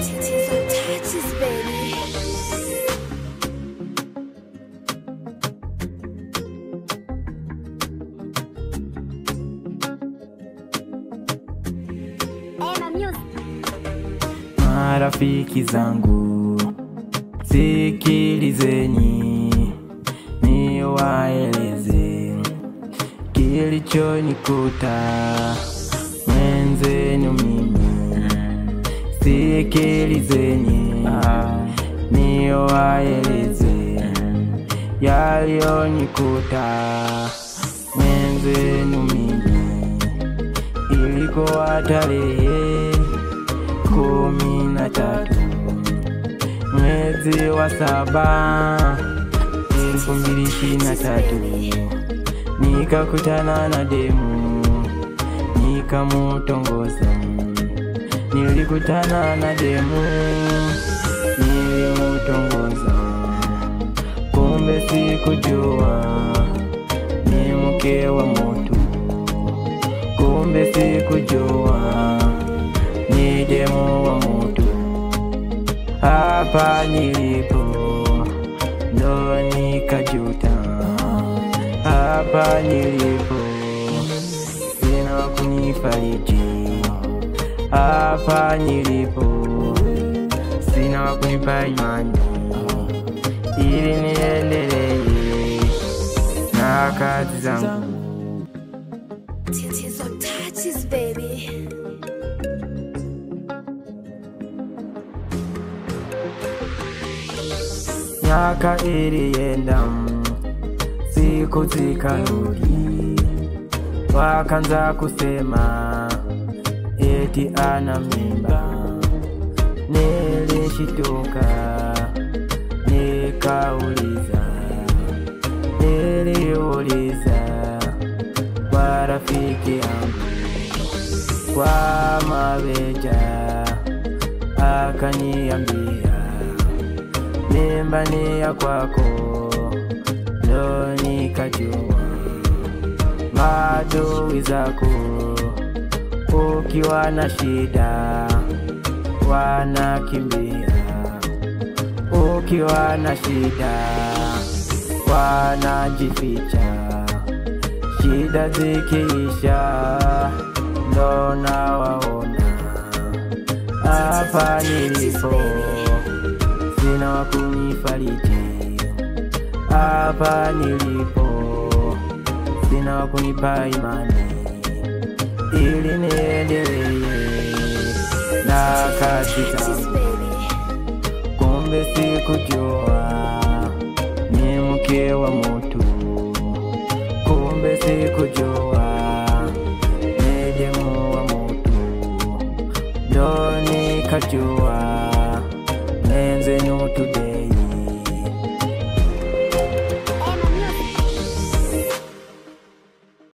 Touches, baby. Marafiki zangu, sikilizeni niwaeleze kilichonikuta mwenzenu mimi. Sikilizeni niwaeleze yaliyonikuta mwenzenu mimi. Ilikuwa tarehe 13 mwezi wa 7 2023, nikakutana na demu nikamutongoza. Nilikutana na demu nilimutongoza, kumbe sikujua ni mke wa mtu. Kumbe sikujua ni demu wa mtu. Hapa nilipo ndo nikajuta. Hapa nilipo sina wa kunifariji. Hapa nilipo sina wa kunipa imani ili niendelee na kazi zangu. Touches, baby. Miaka ilienda, siku zikarudi, wakaanza kusema eti ana mimba. Nilishituka nikauliza, niliuliza kwa rafiki yangu kwa Mabeja, akaniambia mimba ni ya kwako. Ndo nikajua maadui zako ukiwa na shida wanakimbia. Ukiwa na shida wanajificha. Shida zikiisha ndo nawaona. Hapa nilipo sina wa kunifariji. Hapa nilipo sina wa kunipa imani ili niendelee na kazi zangu. Kumbe sikujua ni mke wa mtu. Kumbe sikujua ni demu wa mtu. Ndo nikajua mwenzenu today